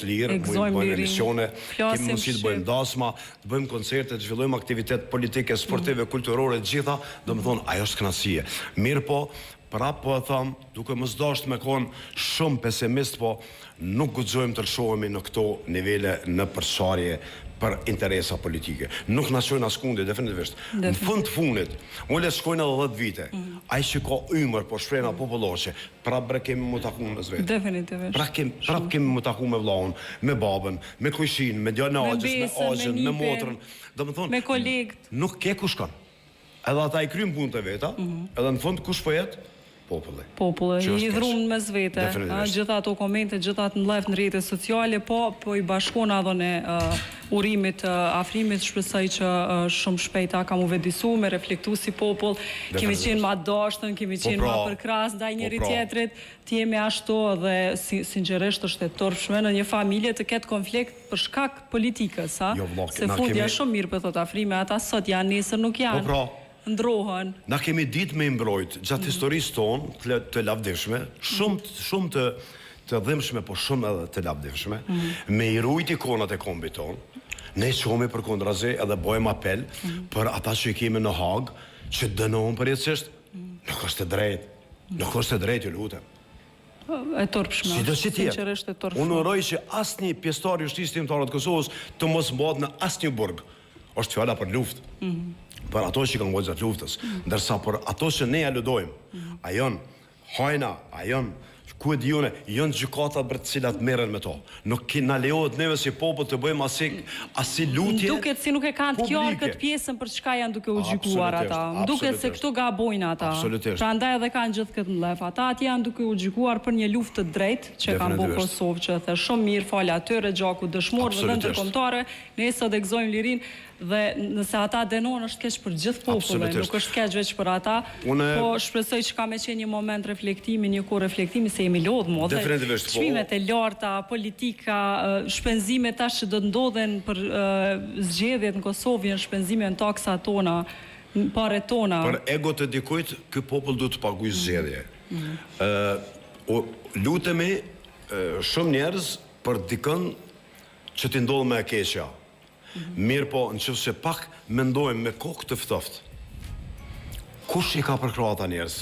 të lirë, bëjmë emisione, kemi mundësi të bëjmë dasma, të bëjmë koncerte, të zhvillojmë aktivitet politike, sportive, kulturore, gjitha, do më thonë, ajo është kënaqësie. Mirë po, prapë po e thamë, duke mos dashur me konë shumë pesimist, po nuk guxojmë të lëshohemi në këto nivele në përsharje për interesa politike. Nuk na shojnë askundi, definitivisht. Në fund të funit, unë shkojnë edhe 10 vite. Ai që ka ymër po shprehna popullore, prapë kemi mu taku me vetë. Definitivisht. Prapë kemi mu taku me vllahun, me babën, me kujshin, me djalin e Axhës, me Axhën, me motrën. Domethënë, me kolegët. Nuk ke ku shkon. Edhe ata i kryjnë punët e veta, edhe në fund kush po jetë? Populli, i dhrumë mes vete, gjitha ato komente, gjitha ato në rrjetet sociale, po i bashkon adhon e urimit, afrimit, shpresoj që shumë shpejta kam u vedisu, me reflektu si popull, kemi qenë ma dashtën, kemi qenë ma përkras, ndaj njëri tjetrit, të jemi ashtu dhe sinqerisht është e turpshme në një familje të ketë konflikt për shkak politikës, se fundja shumë mirë për thot afrime, ata sot janë, nesër nuk janë. Ndrohen. Na kemi ditë me imbrojt gjatë historisë tonë të lavdishme, shumë të dhimshme, po shumë edhe të lavdishme, me i rujt ikonat e kombit tonë, ne qomi për kundrazi edhe bojmë apel për ata që i kemi në Hagë, që dënohen përjetësisht, nuk është e drejt, nuk është e drejt, ju lutem. E turpshme, sinqerisht e turpshme. Unë uroj që asnjë pjesëtar i Ushtrisë Timtare të Kosovës të mos mbahet në asnjë burg. Është fjala për luftë. Për ato që kanë gjatë luftës, ndërsa për ato që ne ja ludojmë, a janë hajna, a janë ku e dijone, janë gjykata për të cilat merren me to. Nuk na lejohet neve si popull të bëjmë asi lutje. Duket si nuk e kanë të qartë këtë pjesën për çka janë duke u gjykuar ata. Duket se këto gabojnë ata. Prandaj edhe kanë gjithë këtë mlef. Ata atje janë duke u gjykuar për një luftë të drejtë që kanë bërë Kosovë, që the shumë mirë fal atyre gjaku dëshmorëve dhe ndërkombëtare, ne sot e gëzojmë lirinë. Dhe nëse ata dënohen është keq për gjithë popullin, nuk është keq veç për ata, po shpresoj që ka me qenë një moment reflektimi, një kohë reflektimi se jemi lodhë modhe, çmimet e larta, politika, shpenzimet tash që do të ndodhen për zgjedhjet në Kosovë, janë shpenzime në taksa tona, pare tona. Për egot e dikujt, ky popull duhet të paguajë zgjedhje. Lutemi shumë njerëz për dikën që t'i ndodhë me e keqja. Mirë po, në qëfë se pak mendojmë me kokë të ftoft. Kush i ka përkrahur ata njerëz?